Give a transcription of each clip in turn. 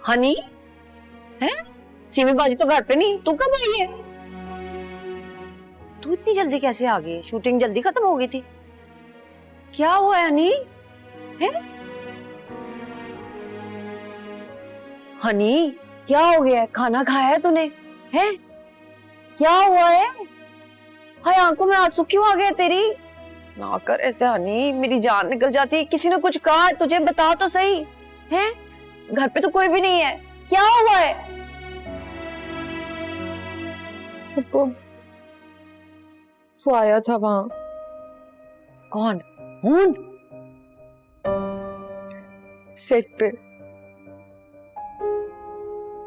हनी है? सीमी बाजी तो घर पे नहीं, तू कब आई है? तू इतनी जल्दी कैसे आ गई? शूटिंग जल्दी खत्म हो गई थी। क्या हुआ है हनी? है हनी, क्या हो गया है? खाना खाया है तूने? है क्या हुआ है? हाय आंखों में आंसू क्यों आ गए तेरी? ना कर ऐसे हनी, मेरी जान निकल जाती है। किसी ने कुछ कहा है तुझे? बता तो सही। है घर पे तो कोई भी नहीं है, क्या हुआ है? वो आया था वहां। कौन? हून? सेट पे।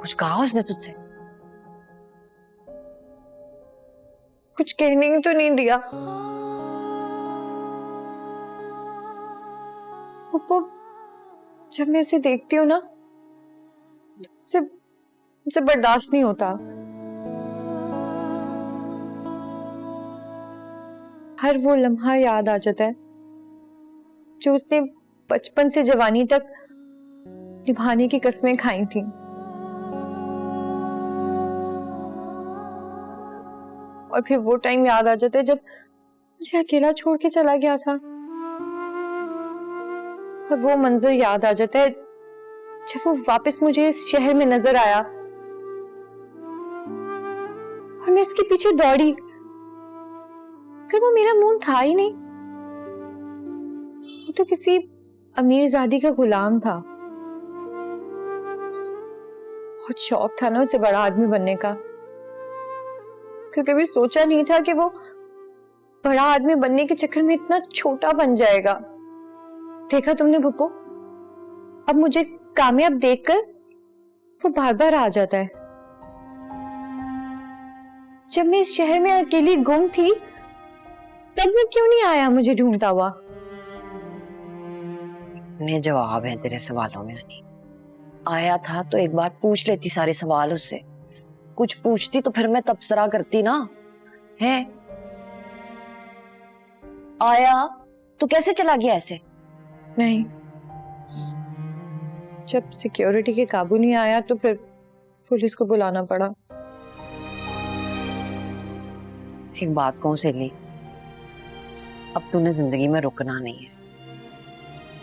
कुछ कहा उसने तुझसे? कुछ कहने ही तो नहीं दिया। पप्पा, जब मैं उसे देखती हूँ ना, मुझसे बर्दाश्त नहीं होता। हर वो लम्हा याद आ जाता है जो उसने बचपन से जवानी तक निभाने की कस्में खाई थी। और फिर वो टाइम याद आ जाता है जब मुझे अकेला छोड़ के चला गया था। और वो मंजर याद आ जाता है जब वो वापस मुझे इस शहर में नजर आया और मैं इसके पीछे दौड़ी, फिर वो मेरा मुंह था ही नहीं। वो तो किसी अमीरजादी का गुलाम था। बहुत शौक था ना उसे बड़ा आदमी बनने का। फिर कभी सोचा नहीं था कि वो बड़ा आदमी बनने के चक्कर में इतना छोटा बन जाएगा। देखा तुमने भुप्पो, अब मुझे कामयाब देखकर वो बार बार आ जाता है। जब मैं इस शहर में अकेली गुम थी, तब वो क्यों नहीं आया मुझे ढूंढता हुआ? इतने जवाब हैं तेरे सवालों में हनी। आया था तो एक बार पूछ लेती सारे सवाल उससे। कुछ पूछती तो फिर मैं तबसरा करती ना। है आया तो कैसे चला गया ऐसे? नहीं, जब सिक्योरिटी के काबू नहीं आया तो फिर पुलिस को बुलाना पड़ा। एक बात कहूं सहेली, अब तूने जिंदगी में रुकना नहीं है,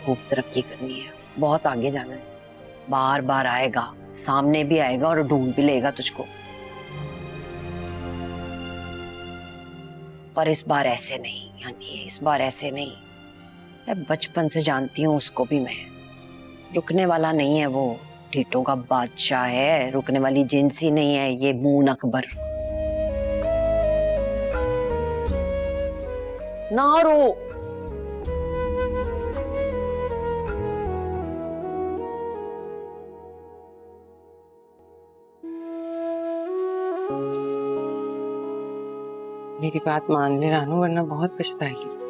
खूब तरक्की करनी है, बहुत आगे जाना है। बार बार आएगा, सामने भी आएगा और ढूंढ भी लेगा तुझको। पर इस बार ऐसे नहीं यानी, इस बार ऐसे नहीं। मैं बचपन से जानती हूँ उसको भी मैं। रुकने वाला नहीं है वो, ठीठों का बादशाह है। रुकने वाली जिंसी नहीं है ये मून अकबर। ना रो। मेरी बात मान ले रानू, वरना बहुत पछताएगी।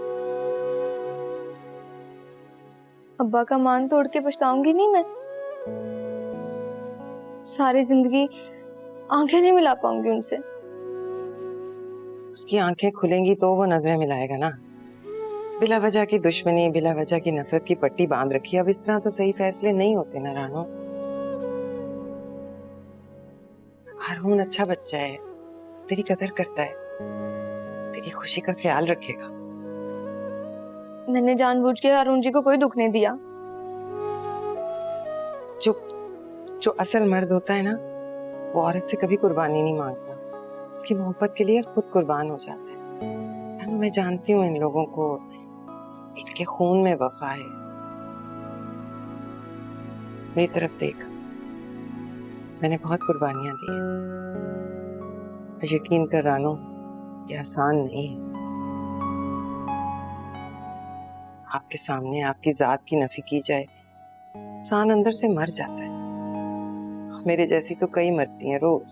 अब्बा का मान तोड़ के पछताऊंगी नहीं मैं। सारी जिंदगी आंखें नहीं मिला पाऊंगी उनसे। उसकी आंखें खुलेंगी तो वो नजरें मिलाएगा ना। बिला वजह की दुश्मनी, बिला वजह की नफरत की पट्टी बांध रखी है। अब इस तरह तो सही फैसले नहीं होते ना रानू। हारून अच्छा बच्चा है, तेरी कदर करता है, तेरी खुशी का ख्याल रखेगा। मैंने जानबूझ के हारून जी को कोई दुख नहीं दिया। जो असल मर्द होता है ना, वो औरत से कभी कुर्बानी नहीं मांगता। उसकी मोहब्बत के लिए खुद कुर्बान हो जाता है। मैं जानती हूँ इन लोगों को, इनके खून में वफा है। मेरी तरफ देख, मैंने बहुत कुर्बानियां दी हैं। यकीन कर रानो, ये आसान नहीं है। आपके सामने आपकी जात की नफी की जाए, इंसान अंदर से मर जाता है। मेरे जैसी तो कई मरती हैं रोज।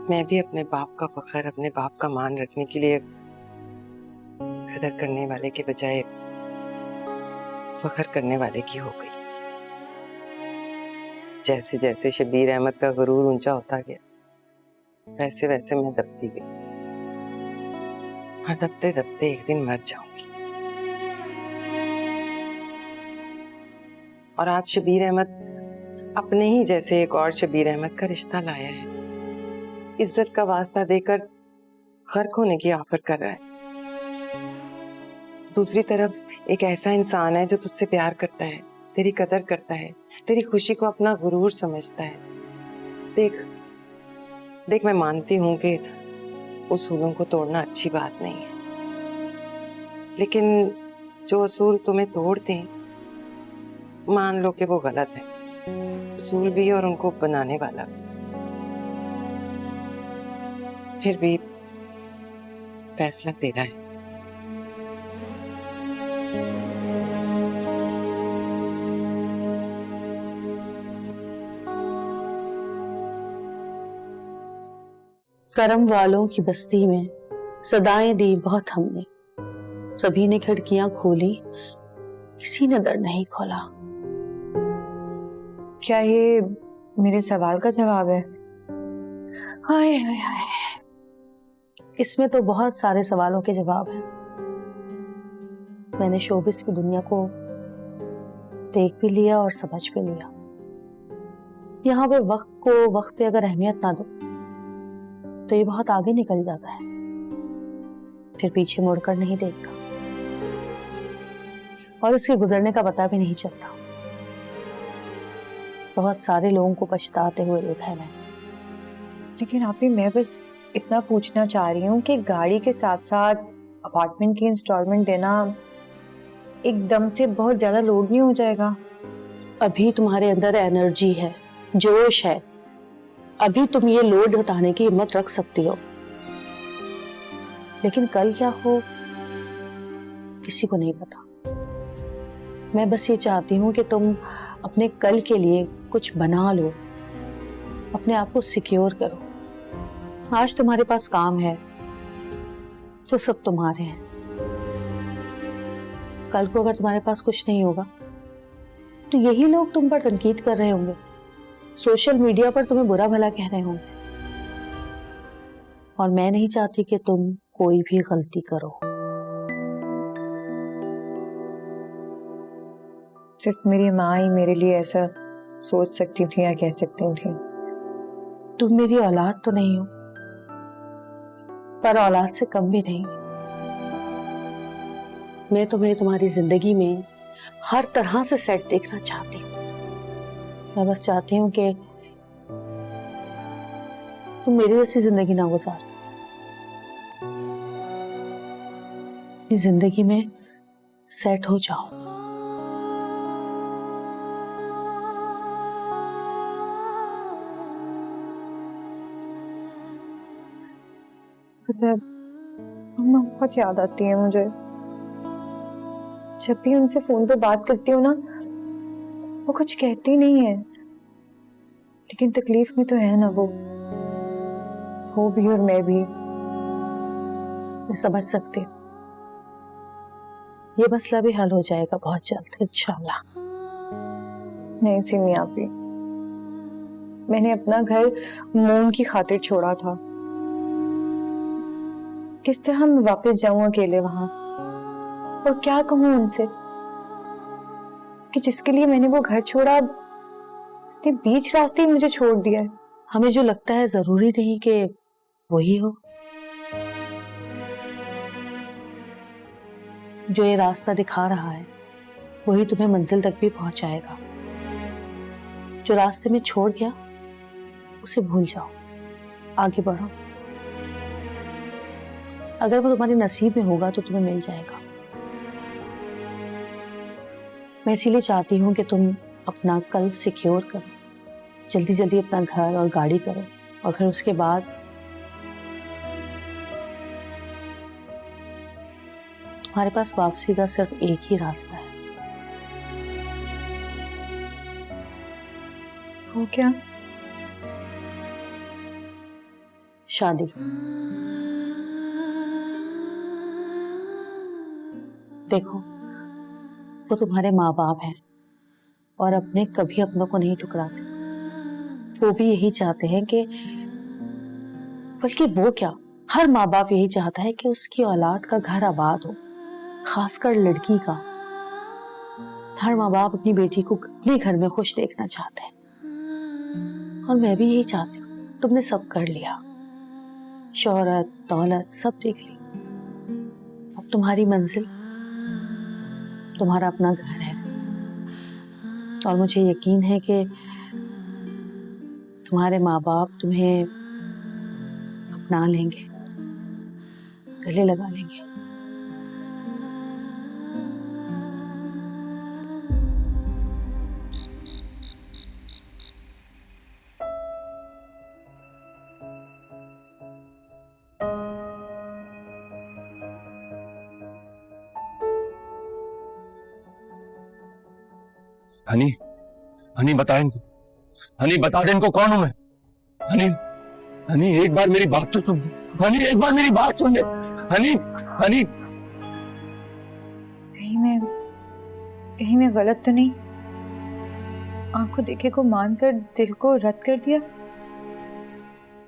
मैं भी अपने बाप का फख्र, अपने बाप का मान रखने के लिए कदर करने वाले के बजाय फख्र करने वाले की हो गई। जैसे जैसे शबीर अहमद का गुरूर ऊंचा होता गया, वैसे वैसे मैं दबती गई। और दबते दबते एक दिन मर जाऊंगी। और आज शबीर अहमद अपने ही जैसे एक और शबीर अहमद का रिश्ता लाया है। इज्जत का वास्ता देकर गर्क होने की ऑफर कर रहा है। दूसरी तरफ एक ऐसा इंसान है जो तुझसे प्यार करता है, तेरी कदर करता है, तेरी खुशी को अपना गुरूर समझता है। देख देख, मैं मानती हूं कि उसूलों को तोड़ना अच्छी बात नहीं है, लेकिन जो उसूल तुम्हें तोड़ दें, मान लो कि वो गलत है, उसूल भी और उनको बनाने वाला भी। फिर भी फैसला तेरा है। करम वालों की बस्ती में सदाएं दी बहुत हमने, सभी ने खिड़कियां खोली, किसी ने दर नहीं खोला। क्या ये मेरे सवाल का जवाब है? हाय हाय हाय, इसमें तो बहुत सारे सवालों के जवाब हैं। मैंने शोबिस की दुनिया को देख भी लिया और समझ भी लिया। यहाँ पे वक्त को वक्त पे अगर अहमियत ना दो तो ये बहुत आगे निकल जाता है, फिर पीछे मुड़कर नहीं देखता और इसके गुजरने का पता भी नहीं चलता। बहुत सारे लोगों को पछताते हुए देखा है मैंने। लेकिन आप ही, मैं बस इतना पूछना चाह रही हूँ कि गाड़ी के साथ साथ अपार्टमेंट की इंस्टॉलमेंट देना एकदम से बहुत ज्यादा लोड नहीं हो जाएगा? अभी तुम्हारे अंदर एनर्जी है, जोश है, अभी तुम ये लोड उठाने की हिम्मत रख सकती हो, लेकिन कल क्या हो किसी को नहीं पता। मैं बस ये चाहती हूँ कि तुम अपने कल के लिए कुछ बना लो, अपने आप को सिक्योर करो। आज तुम्हारे पास काम है तो सब तुम्हारे हैं, कल को अगर तुम्हारे पास कुछ नहीं होगा तो यही लोग तुम पर तनकीद कर रहे होंगे, सोशल मीडिया पर तुम्हें बुरा भला कह रहे होंगे, और मैं नहीं चाहती कि तुम कोई भी गलती करो। सिर्फ मेरी माँ ही मेरे लिए ऐसा सोच सकती थी या कह सकती थी। तुम मेरी औलाद तो नहीं हो, पर औलाद से कम भी नहीं। मैं तुम्हें तुम्हारी जिंदगी में हर तरह से सेट देखना चाहती हूँ। मैं बस चाहती हूँ कि तुम मेरी जैसी जिंदगी ना गुजारो, अपनी जिंदगी में सेट हो जाओ। मतलब मम्मा बहुत याद आती है मुझे। जब भी उनसे फोन पे बात करती हूँ ना, वो कुछ कहती नहीं है, लेकिन तकलीफ में तो है ना वो भी और मैं भी। मैं समझ सकती हूँ, ये मसला भी हल हो जाएगा बहुत जल्द इंशाल्लाह। नहीं सिमी आपी, मैंने अपना घर मोम की खातिर छोड़ा था। किस तरह मैं वापस जाऊं अकेले वहां, और क्या कहूं उनसे कि जिसके लिए मैंने वो घर छोड़ा उसने बीच रास्ते ही मुझे छोड़ दिया है। हमें जो लगता है जरूरी नहीं कि वही हो। जो ये रास्ता दिखा रहा है वही तुम्हें मंजिल तक भी पहुंचाएगा। जो रास्ते में छोड़ गया उसे भूल जाओ, आगे बढ़ो। अगर वो तुम्हारे नसीब में होगा तो तुम्हें मिल जाएगा। मैं इसीलिए चाहती हूँ कि तुम अपना कल सिक्योर करो, जल्दी जल्दी अपना घर और गाड़ी करो, और फिर उसके बाद तुम्हारे पास वापसी का सिर्फ एक ही रास्ता है। वो क्या? शादी। देखो, वो तुम्हारे माँ बाप हैं और अपने कभी अपनों को नहीं ठुकराते। वो भी यही चाहते हैं कि, बल्कि वो क्या, हर माँ बाप यही चाहता है कि उसकी औलाद का घर आबाद हो, खासकर लड़की का। हर माँ बाप अपनी बेटी को अपने घर में खुश देखना चाहते हैं। और मैं भी यही चाहती हूँ। तुमने सब कर लिया, शोहरत दौलत सब देख ली, अब तुम्हारी मंजिल, तुम्हारा अपना घर है। और मुझे यकीन है कि तुम्हारे माँ बाप तुम्हें अपना लेंगे, गले लगा लेंगे। हनी, हनी बता इनको, हनी बता दे इनको कौन हूं मैं। हनी, हनी एक बार मेरी बात तो सुन, हनी एक बार मेरी बात सुन ले। हनी, हनी कहीं मैं गलत तो नहीं? आंखों देखे को मानकर दिल को रद्द कर दिया,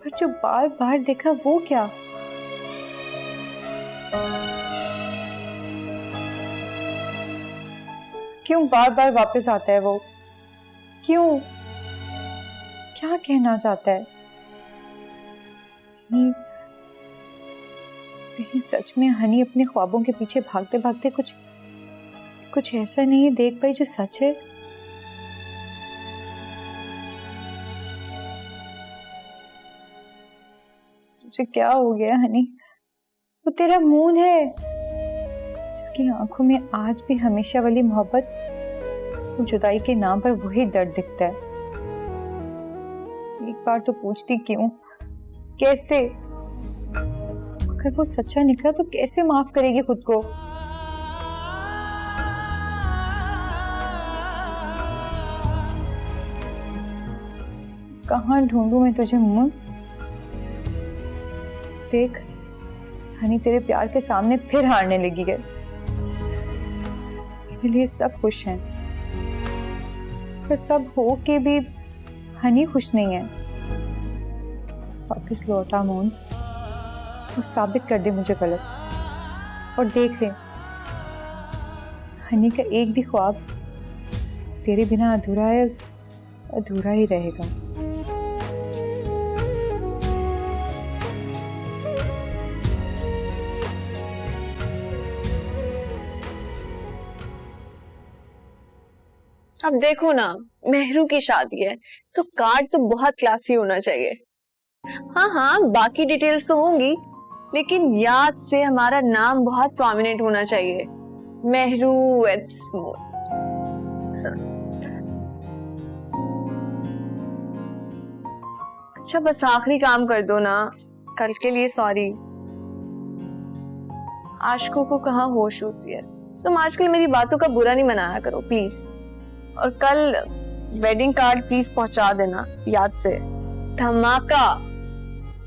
पर जो बार बार देखा वो क्या? क्यों बार बार वापस आता है वो? क्यों? क्या कहना चाहता है? कहीं सच में हनी अपने ख्वाबों के पीछे भागते भागते कुछ ऐसा नहीं देख पाई जो सच है? तुझे क्या हो गया हनी? वो तेरा मून है, इसकी आंखों में आज भी हमेशा वाली मोहब्बत, वो जुदाई के नाम पर वही दर्द दिखता है। एक बार तो पूछती क्यों, कैसे? अगर वो सच्चा निकला तो कैसे माफ करेगी खुद को? कहाँ ढूंढूं मैं तुझे मून? देख, हनी तेरे प्यार के सामने फिर हारने लगी है। मेरे लिए सब खुश हैं, पर सब हो के भी हनी खुश नहीं है। वापस लौटा मून, वो साबित कर दे मुझे गलत, और देख ले हनी का एक भी ख्वाब तेरे बिना अधूरा है, अधूरा ही रहेगा। अब देखो ना, मेहरू की शादी है तो कार्ड तो बहुत क्लासी होना चाहिए। हाँ, बाकी डिटेल्स तो होंगी, लेकिन याद से हमारा नाम बहुत प्रोमिनेंट होना चाहिए, मेहरू वेड्स मून। अच्छा, बस आखिरी काम कर दो ना, कल के लिए सॉरी। आशिकों को कहाँ होश होती है। तुम आजकल मेरी बातों का बुरा नहीं मनाया करो प्लीज, और कल वेडिंग कार्ड प्लीज पहुंचा देना याद से। धमाका,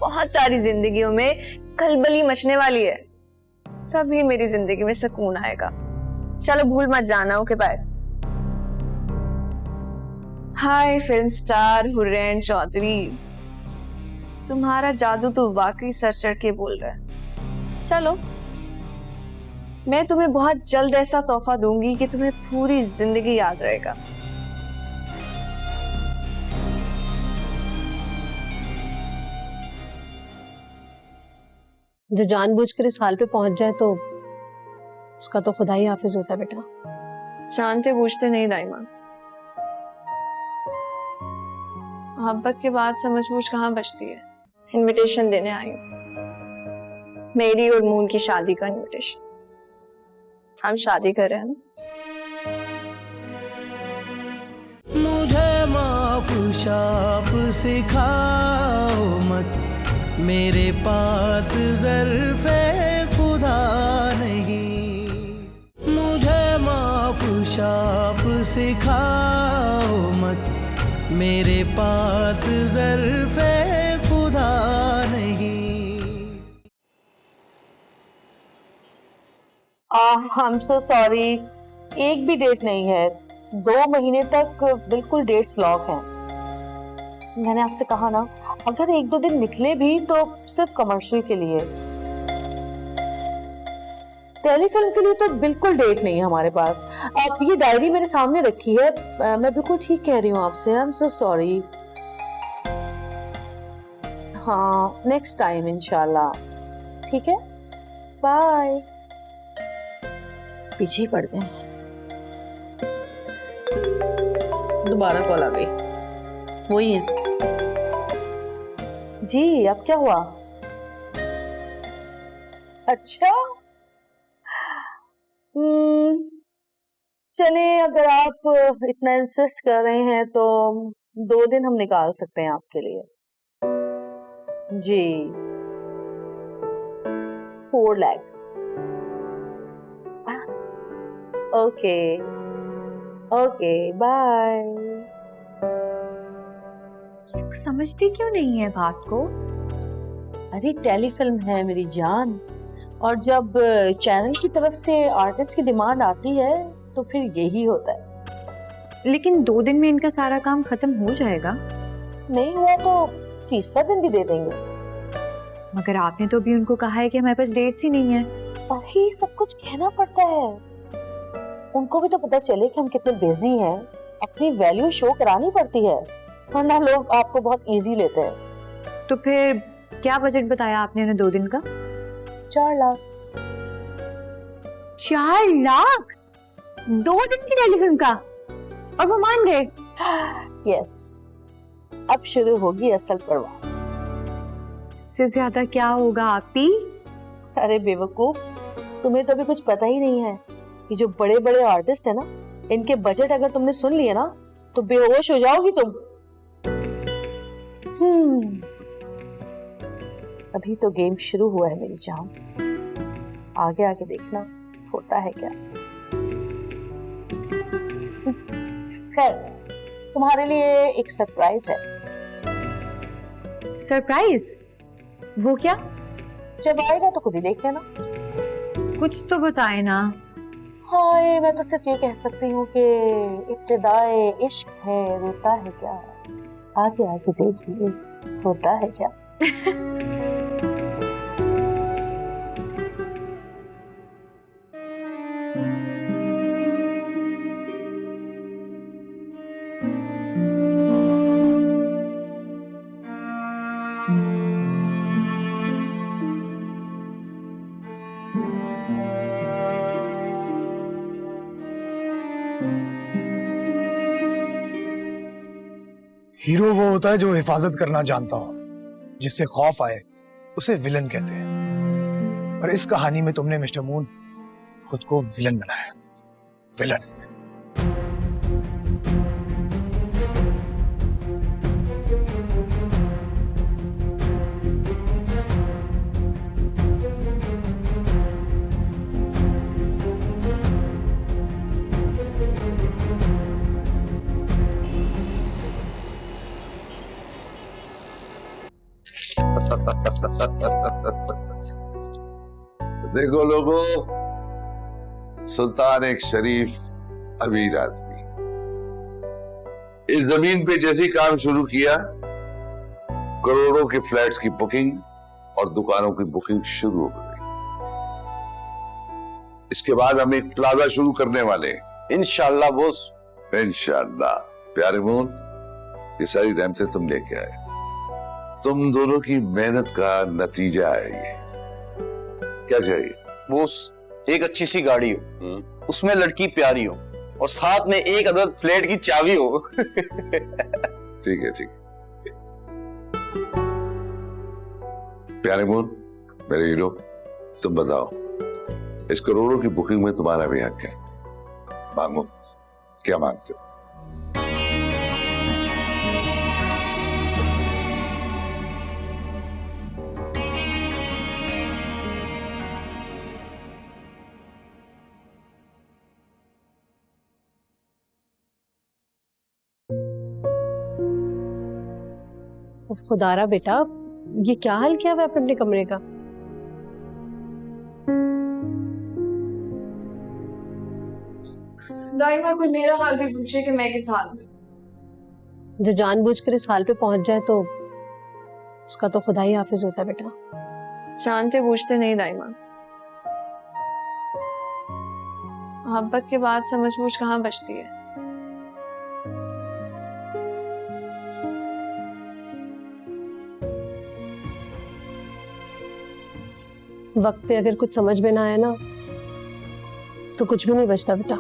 बहुत सारी जिंदगियों में खलबली मचने वाली है, तभी मेरी जिंदगी में सुकून आएगा। चलो भूल मत जाना। Okay bye. Hi film star Hurrain Chaudhary, तुम्हारा जादू तो वाकई सर चढ़ के बोल रहा है। चलो, मैं तुम्हें बहुत जल्द ऐसा तोहफा दूंगी कि तुम्हें पूरी जिंदगी याद रहेगा। जो जानबूझकर इस हाल पे पहुंच जाए तो उसका तो खुदा ही हाफिज होता है बेटा। जानते बूझते नहीं दाइमा, मोहब्बत के बाद समझ बूझ कहाँ बचती है। इनविटेशन देने आई हूँ, मेरी और मून की शादी का इनविटेशन। हम शादी कर रहे हैं। मुझे माफ शाफ सिखाओ मत, मेरे पास ज़र्फ़े खुदा नहीं। मुझे माफ शाफ सिखाओ मत, मेरे पास ज़र्फ़े खुदा नहीं। आई एम सो सॉरी, एक भी डेट नहीं है, 2 महीने तक बिल्कुल डेट्स लॉक हैं। मैंने आपसे कहा ना, अगर 1-2 दिन निकले भी तो सिर्फ कमर्शियल के लिए, टेलीफिल्म के लिए तो बिल्कुल डेट नहीं है हमारे पास। आप ये डायरी मेरे सामने रखी है, मैं बिल्कुल ठीक कह रही हूँ आपसे। I am so sorry. हाँ, नेक्स्ट टाइम इंशाल्लाह। ठीक है, बाय। पीछे ही पड़ गए। दोबारा कॉल आ गई। वही है जी। अब क्या हुआ? अच्छा, चले, अगर आप इतना इंसिस्ट कर रहे हैं तो 2 दिन हम निकाल सकते हैं आपके लिए। जी, 4 lakhs। Okay okay, bye. समझती क्यों नहीं है बात को? अरे टेलीफिल्म है मेरी जान, और जब चैनल की तरफ से आर्टिस्ट की डिमांड आती है तो फिर यही होता है। लेकिन 2 दिन में इनका सारा काम खत्म हो जाएगा। नहीं हुआ तो तीसरा दिन भी दे देंगे। मगर आपने तो अभी उनको कहा है कि हमारे पास डेट्स ही नहीं है। अरे सब कुछ कहना पड़ता है, उनको भी तो पता चले कि हम कितने बिजी हैं। अपनी वैल्यू शो करानी पड़ती है, वरना लोग आपको बहुत इजी लेते हैं। तो फिर क्या बजट बताया आपने उन्हें 2 दिन का? 4 लाख। 4 लाख 2 दिन की टेलीफिल्म का? और वो मान गए? यस, अब शुरू होगी असल प्रवास। इससे ज्यादा क्या होगा आपी? अरे बेवकूफ, तुम्हें तो अभी कुछ पता ही नहीं है। ये जो बड़े बड़े आर्टिस्ट है ना, इनके बजट अगर तुमने सुन लिए ना तो बेहोश हो जाओगी तुम। अभी तो गेम शुरू हुआ है मेरी जान, आगे आगे देखना होता है क्या। खैर, तुम्हारे लिए एक सरप्राइज है। सरप्राइज? वो क्या? जब आएगा तो खुद ही देख लेना। कुछ तो बताए ना। हाँ, ये मैं तो सिर्फ ये कह सकती हूँ कि इब्तिदाए इश्क है, रोता है क्या, आगे आगे देखिए होता है क्या। हीरो वो होता है जो हिफाजत करना जानता हो, जिससे खौफ आए उसे विलन कहते हैं। और इस कहानी में तुमने मिस्टर मून खुद को विलन बनाया। विलन। देखो लोगों, सुल्तान एक शरीफ अमीर आदमी, इस जमीन पे जैसे ही काम शुरू किया, करोड़ों के फ्लैट्स की बुकिंग और दुकानों की बुकिंग शुरू हो गई। इसके बाद हम एक प्लाजा शुरू करने वाले हैं। इंशाल्लाह बॉस। इंशाल्लाह। प्यारे मून, ये सारी रहमतें तुम लेके आए, तुम दोनों की मेहनत का नतीजा है ये। क्या चाहिए? बॉस, एक अच्छी सी गाड़ी हो, उसमें लड़की प्यारी हो, और साथ में एक अदद फ्लैट की चाबी हो। ठीक है, ठीक है। प्यारे मून, मेरे हीरो, तुम बताओ, इस करोड़ों की बुकिंग में तुम्हारा भी हक है। मांगो, क्या मांगते हो? खुदारा बेटा, ये क्या हाल किया हुआ है अपने कमरे का? दाइमा, कोई मेरा हाल भी पूछे कि मैं किस हाल में। जो जानबूझकर इस हाल पे पहुंच जाए तो उसका तो खुदा ही हाफिज होता है बेटा। जानते बूझते नहीं दाइमा, मोहब्बत के बाद समझ बूझ कहाँ बचती है। वक्त पे अगर कुछ समझ में ना आए ना तो कुछ भी नहीं बचता बेटा।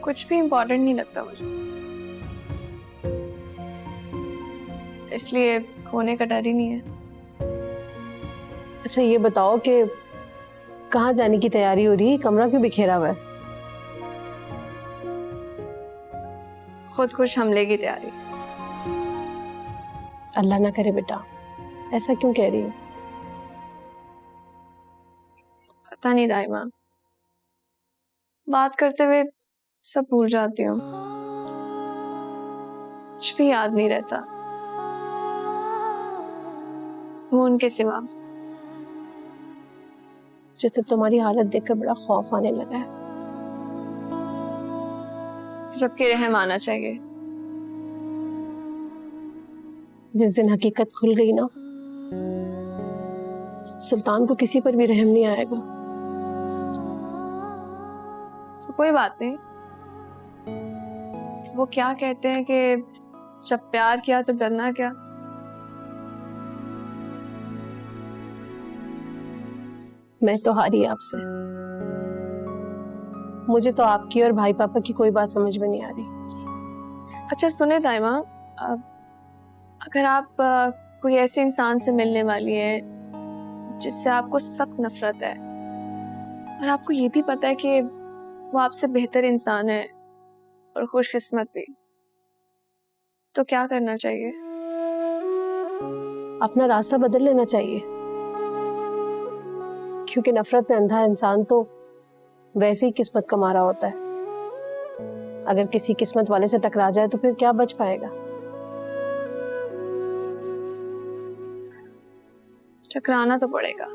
कुछ भी इम्पोर्टेंट नहीं लगता मुझे, इसलिए खोने का डर ही नहीं है। अच्छा ये बताओ कि कहाँ जाने की तैयारी हो रही है? कमरा क्यों बिखेरा हुआ है? खुदकुश हमले की तैयारी। अल्लाह ना करे बेटा, ऐसा क्यों कह रही हो? पता नहीं दाइमा, बात करते हुए सब भूल जाती हूँ, कुछ भी याद नहीं रहता वो उनके सिवा। मुझे तो तुम्हारी हालत देखकर बड़ा खौफ आने लगा है। जबकि रहम आना चाहिए। जिस दिन हकीकत खुल गई ना, सुल्तान को किसी पर भी रहम नहीं आएगा। तो कोई बात नहीं, वो क्या कहते हैं कि जब प्यार किया तो डरना क्या। मैं तो हारी आपसे। मुझे तो आपकी और भाई पापा की कोई बात समझ में नहीं आ रही। अच्छा सुने दाइमा, अगर आप कोई ऐसे इंसान से मिलने वाली है जिससे आपको सख्त नफरत है और आपको ये भी पता है कि वो आपसे बेहतर इंसान है और खुशकिस्मत भी, तो क्या करना चाहिए? अपना रास्ता बदल लेना चाहिए, क्योंकि नफरत में अंधा इंसान तो वैसे ही किस्मत कमा रहा होता है। अगर किसी किस्मत वाले से टकरा जाए तो फिर क्या बच पाएगा? टकराना तो पड़ेगा,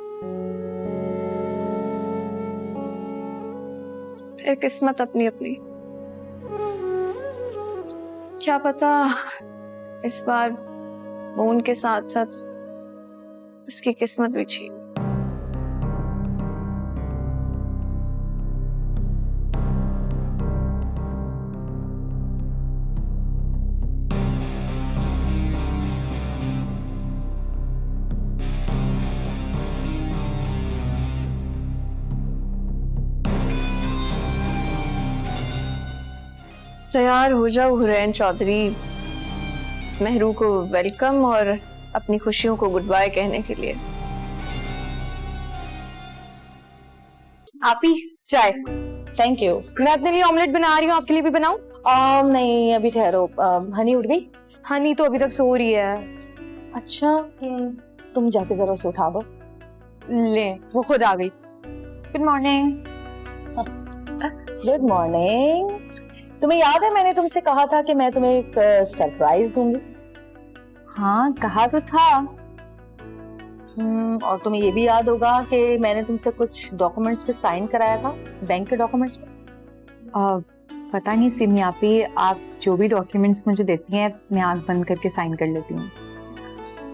फिर किस्मत अपनी अपनी। क्या पता इस बार वो उनके साथ साथ उसकी किस्मत भी छीन। तैयार हो जाओ हुरैन चौधरी, मेहरू को वेलकम और अपनी खुशियों को गुड बाय कहने के लिए। आप ही चाय। Thank you. मैं अपने लिए ऑमलेट बना रही हूँ, आपके लिए भी बनाऊं? नहीं अभी ठहरो। हनी उठ गई? हनी तो अभी तक सो रही है। अच्छा तुम जाके जरा उसे उठा दो। ले वो खुद आ गई। Good morning. Good morning. तुम्हें याद है मैंने तुमसे कहा था कि मैं तुम्हें एक सरप्राइज दूंगी? हाँ कहा तो था। और तुम्हें ये भी याद होगा कि मैंने तुमसे कुछ डॉक्यूमेंट्स पे साइन कराया था, बैंक के डॉक्यूमेंट्स पे। पता नहीं सिमी आपी, आप जो भी डॉक्यूमेंट्स मुझे देती हैं मैं आंख बंद करके साइन कर लेती हूँ।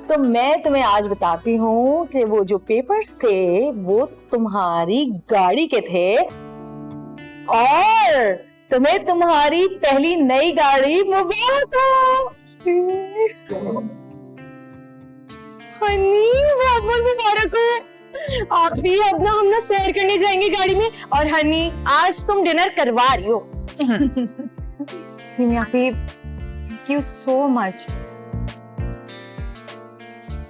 तो मैं तुम्हें आज बताती हूँ कि वो जो पेपर्स थे वो तुम्हारी गाड़ी के थे और तुम्हें तुम्हारी पहली नई गाड़ी मुबारक हो। हनी बहुत बहुत मुबारक हो। आप भी अब ना हम ना सैर करने जाएंगे गाड़ी में, और हनी आज तुम डिनर करवा रही हो। सिमी आपी थैंक यू सो मच।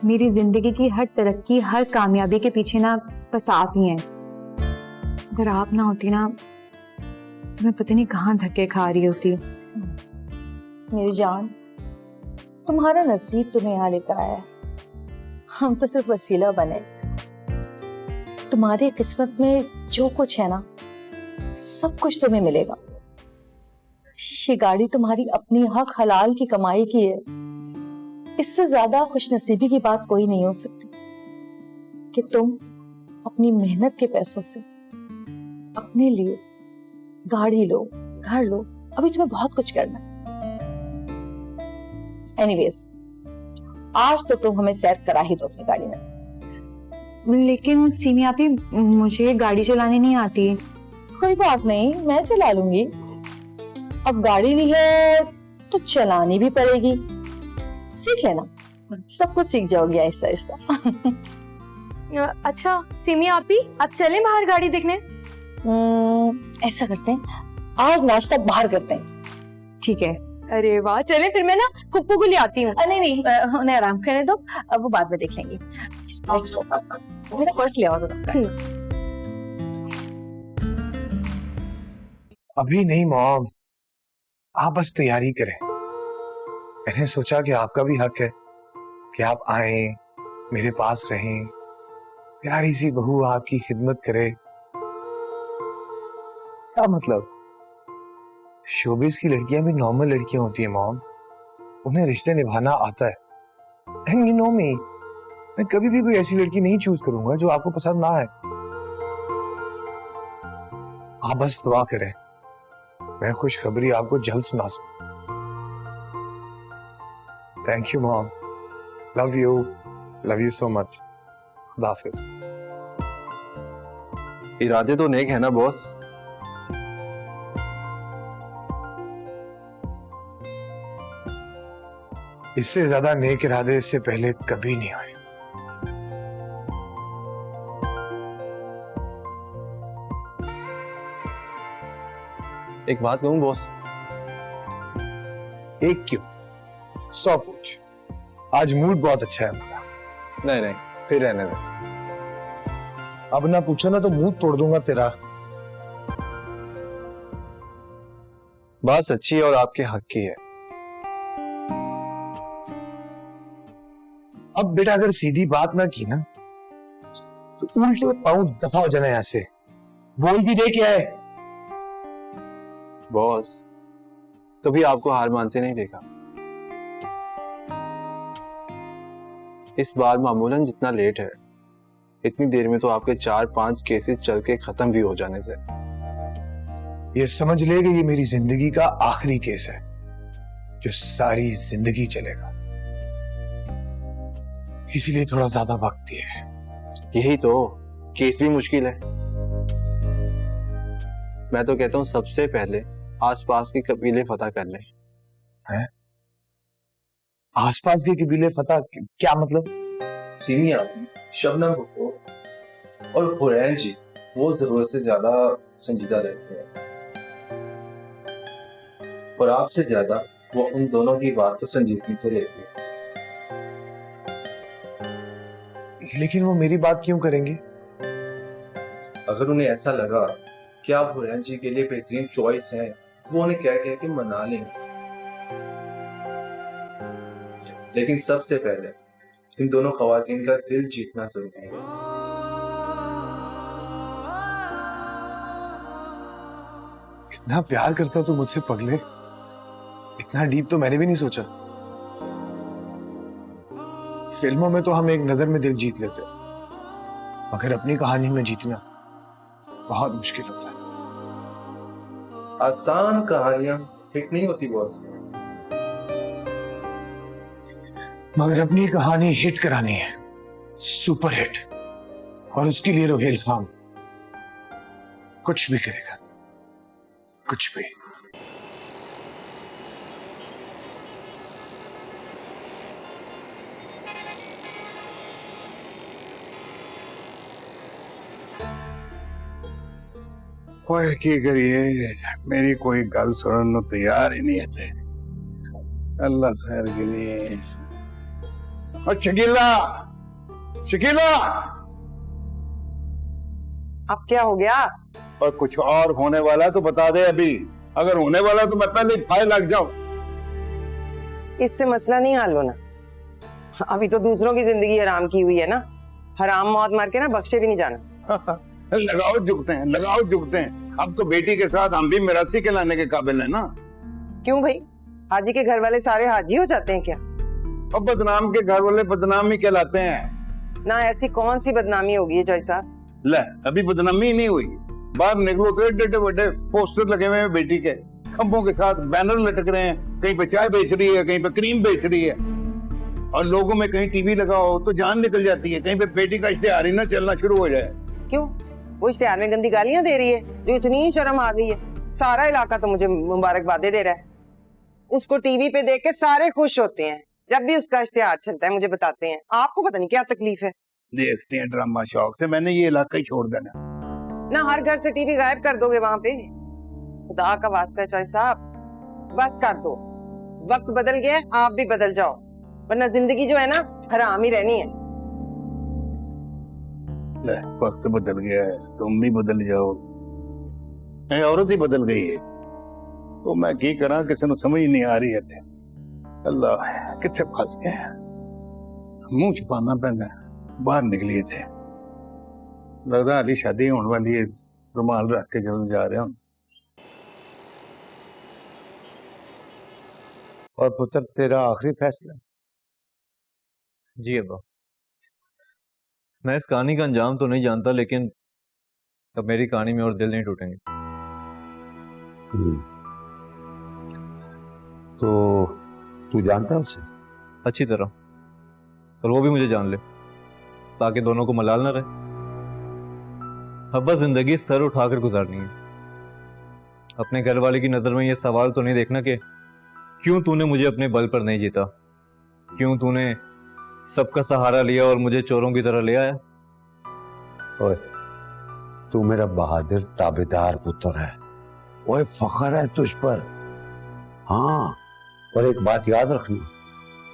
मेरी जिंदगी की हर तरक्की, हर कामयाबी के पीछे ना बस आप ही हैं। अगर आप ना होती ना तो मैं पता नहीं कहाँ धक्के खा रही होती। मेरी जान, तुम्हारा नसीब तुम्हें यहाँ लेकर आया है, हम तो सिर्फ वसीला बने। तुम्हारी किस्मत में जो कुछ है ना सब कुछ तुम्हें मिलेगा। ये गाड़ी तुम्हारी अपनी हक हलाल की कमाई की है। इससे ज्यादा खुशनसीबी की बात कोई नहीं हो सकती कि तुम अपनी मेहनत के पैसों से अपने लिए गाड़ी लो, घर लो। अभी तुम्हें बहुत कुछ करना है। एनीवेज, आज तो तुम हमें सैर करा ही दो अपनी गाड़ी में। लेकिन सिमी आपी मुझे गाड़ी चलानी नहीं आती। कोई बात नहीं, मैं चला लूंगी। अब गाड़ी ली है तो चलानी भी पड़ेगी। सीख लेना, सब कुछ सीख जाओगी आहिस्ता आहिस्ता। अच्छा सिमी आपी, आप चलें बाहर गाड़ी देखने? ऐसा करते हैं, आज नाश्ता बाहर करते हैं। ठीक है। अरे वाह, चलें फिर। मैं ना पप्पू को ले आती हूँ। नहीं नहीं, उन्हें आराम करने दो, अब वो बाद में देख लेंगे। मेरा पर्स ले आओ जरा। अभी नहीं मॉम, आप बस तैयारी करें। मैंने सोचा कि आपका भी हक है कि आप आए, मेरे पास रहें, प्यारी सी बहू आपकी खिदमत करे। क्या मतलब? शोबिस की लड़कियां भी नॉर्मल लड़कियां होती है मॉम, उन्हें रिश्ते निभाना आता है। एंड यू नो मी, मैं कभी भी कोई ऐसी लड़की नहीं चूज करूंगा जो आपको पसंद ना आए। आप बस दुआ करें, मैं खुशखबरी आपको जल्द सुना सकूं। Thank you mom, love you so much. खुदा हाफिज। इरादे तो नेक है ना बॉस? इससे ज्यादा नेक इरादे इससे पहले कभी नहीं हुए। एक बात कहूं बॉस? एक क्यों, 100 पूछ। आज मूड बहुत अच्छा है मेरा। नहीं, फिर रहने दो। अब ना पूछो ना तो मुंह तोड़ दूंगा तेरा। बात सच्ची है और आपके हक की है। अब बेटा अगर सीधी बात ना की ना तो उल्टे पांव दफा हो जाना यहाँ से। बोल भी दे क्या है। बॉस, कभी आपको हार मानते नहीं देखा। इस बार मामूलन जितना लेट है, इतनी देर में तो आपके 4-5 केसेस चल के खत्म भी हो जाने से। ये समझ ले कि ये मेरी जिंदगी का आखिरी केस है जो सारी जिंदगी चलेगा, इसीलिए थोड़ा ज्यादा वक्त दिया है। यही तो, केस भी मुश्किल है। मैं तो कहता हूं सबसे पहले आसपास के कबीले फतह कर लें। हैं? आसपास के कबीले फतह क्या मतलब? सीमिया, शबनम को और हुरैन जी वो जरूरत से ज्यादा संजीदा रहते हैं और आपसे ज्यादा वो उन दोनों की बात को संजीदगी से लेती है। लेकिन वो मेरी बात क्यों करेंगे? अगर उन्हें ऐसा लगा कि आप हुरैन जी के लिए बेहतरीन चॉइस हैं, वो उन्हें कह के मना लेंगे। लेकिन सबसे पहले इन दोनों खवातीन का दिल जीतना जरूरी है। कितना प्यार करता तू मुझसे पगले, इतना डीप तो मैंने भी नहीं सोचा। फिल्मों में तो हम एक नजर में दिल जीत लेते, मगर अपनी कहानी में जीतना बहुत मुश्किल होता है। आसान कहानियां हिट नहीं होती बॉस। मगर अपनी कहानी हिट करानी है, सुपर हिट, और उसके लिए रोहेल खान कुछ भी करेगा, कुछ भी। ओए की करिए, मेरी कोई गल सुनने को तैयार ही नहीं है। अल्लाह खैर के लिए। और शकीला, शकीला, अब क्या हो गया? और कुछ और होने वाला तो बता दे अभी। अगर होने वाला तो मैं पहले फाइल लग जाऊं। इससे मसला नहीं हल होना। अभी तो दूसरों की जिंदगी हराम की हुई है ना, हराम मौत मार के ना बख्शे भी नहीं जाना। लगाओ झुकते हैं, लगाओ झुकते हैं। अब तो बेटी के साथ हम भी मिरासी के लाने के काबिल है ना। क्यों भाई, हाजी के घर वाले सारे हाजी हो जाते हैं क्या? अब बदनाम के घर वाले बदनाम ही कहलाते हैं ना। ऐसी कौन सी बदनामी होगी जय साहब? ले, अभी बदनामी नहीं हुई। बाहर निकलो तो एडे बड़े पोस्टर लगे हुए हैं बेटी के, खंभों के साथ बैनर लटक रहे हैं। कहीं पे चाय बेच रही है, कहीं पे क्रीम बेच रही है, और लोगों में कहीं टीवी लगाओ तो जान निकल जाती है। कहीं पे बेटी का इश्तेहार ही ना चलना शुरू हो जाए। क्यों, वो इश्तेहार में गंदी गालियां दे रही है जो इतनी शर्म आ गई है? सारा इलाका तो मुझे मुबारकबादें दे रहा है। उसको टीवी पे देख के सारे खुश होते हैं, जब भी उसका इश्तेहार चलता है मुझे बताते हैं। आपको पता नहीं क्या तकलीफ है। देखते हैं ड्रामा शौक से, मैंने ये इलाका ही छोड़ देना। ना हर घर से टीवी गायब कर दोगे वहां पे? खुदा का वास्ता है चौई साहब, बस कर दो। वक्त बदल गया है, आप भी बदल जाओ, वरना जिंदगी जो है ना हराम ही रहनी है। ले, वक्त बदल गया है, तुम भी बदल जाओ। ए, औरत ही बदल गई है तो मैं की करा, किसी को समझ नहीं आ रही है थे। अल्लाह किथे फंस गए, मुंह छुपाना पैंदा, बाहर निकली थे। लगता अली शादी होने वाली है, रुमाल रख के जरूर जा रहे हैं। और पुत्र तेरा आखिरी फैसला? जी अब्बा, मैं इस कहानी का अंजाम तो नहीं जानता, लेकिन अब मेरी कहानी में और दिल नहीं टूटेंगे। तो तू जानता है उसे? अच्छी तरह, और वो भी मुझे जान ले, ताकि दोनों को मलाल ना रहे। अब्बा, जिंदगी सर उठाकर गुजारनी है। अपने घर वाले की नजर में ये सवाल तो नहीं देखना कि क्यों तूने मुझे अपने बल पर नहीं जीता, क्यों तूने सबका सहारा लिया और मुझे चोरों की तरह ले आया। ओए, तू मेरा बहादुर ताबेदार पुत्र है, ओए फख्र है तुझ पर। हाँ, और एक बात याद रखना,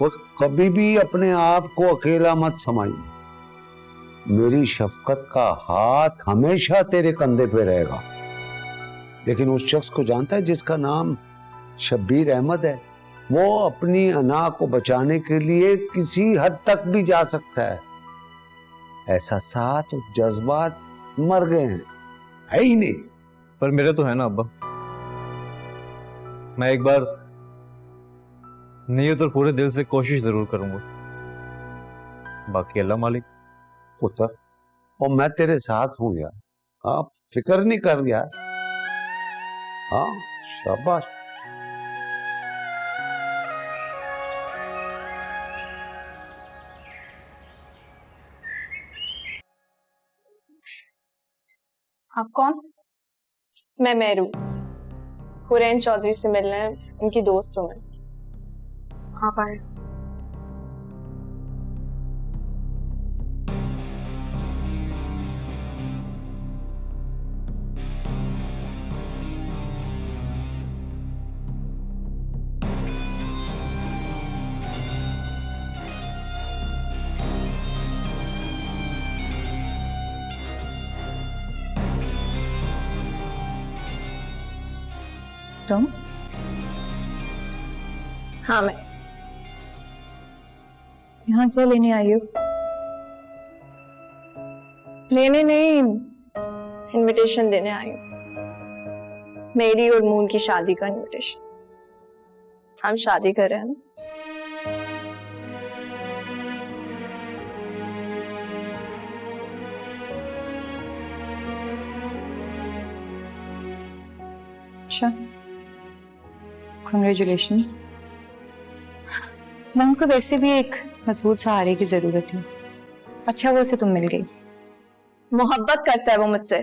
वो कभी भी अपने आप को अकेला मत समझना। मेरी शफकत का हाथ हमेशा तेरे कंधे पे रहेगा। लेकिन उस शख्स को जानता है जिसका नाम शब्बीर अहमद है? वो अपनी अना को बचाने के लिए किसी हद तक भी जा सकता है। एहसासात और जज्बात मर गए हैं, है ही नहीं। पर मेरे तो है ना अब्बा, मैं एक बार नियत और पूरे दिल से कोशिश जरूर करूंगा, बाकी अल्लाह मालिक। पुत्र, और मैं तेरे साथ हूं यार, आप फिक्र नहीं कर यार। हाँ, शाबाश। आप कौन? मैं मेहरू, हुरैन चौधरी से मिलना है, उनकी दोस्त हूँ मैं। आप आए। तुम? हाँ, मैं यहाँ क्या लेने आई हो? लेने नहीं, इनविटेशन देने आई हूँ। मेरी और मून की शादी का इनविटेशन। हम शादी कर रहे हैं ना। अच्छा, Congratulations। मैम को वैसे भी एक मजबूत सहारे की जरूरत है। अच्छा वो से तुम मिल गई। मोहब्बत करता है वो मुझसे,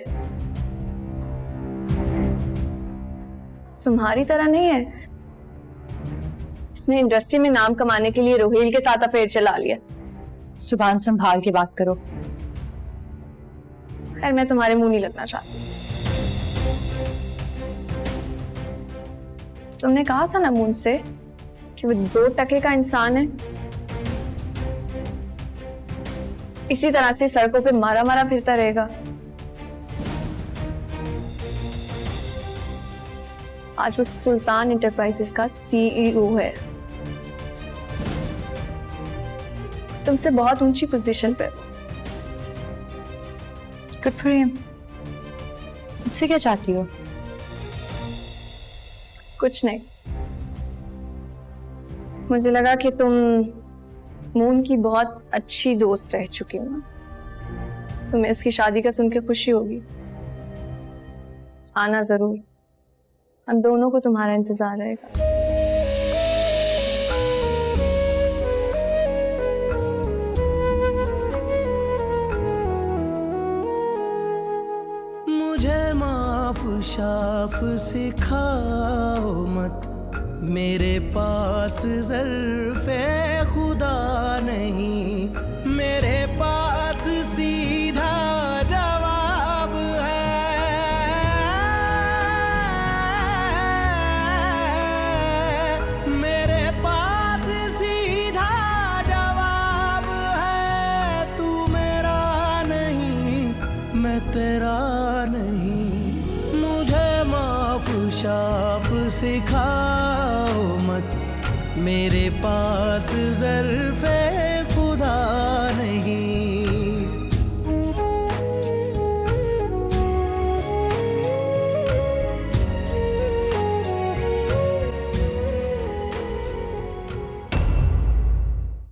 तुम्हारी तरह नहीं है जिसने इंडस्ट्री में नाम कमाने के लिए रोहिल के साथ अफेयर चला लिया। जुबान संभाल के बात करो। खैर, मैं तुम्हारे मुंह नहीं लगना चाहती। तुमने कहा था ना मून से कि वो 2 टके का इंसान है। इसी तरह से सड़कों पे मारा मारा फिरता रहेगा। आज वो सुल्तान इंटरप्राइजेस का सीईओ है, तुमसे बहुत ऊंची पोजीशन पे। Good for him. मुझसे क्या चाहती हो? कुछ नहीं, मुझे लगा कि तुम मून की बहुत अच्छी दोस्त रह चुकी हो ना, तुम्हें उसकी शादी का सुन के खुशी होगी। आना जरूर, हम दोनों को तुम्हारा इंतजार रहेगा। मुझे माफ शाफ सिखाओ मत, मेरे पास ज़र्फ़े खुदा नहीं, मेरे पास सिखाओ मत, मेरे पास ज़र्फ़े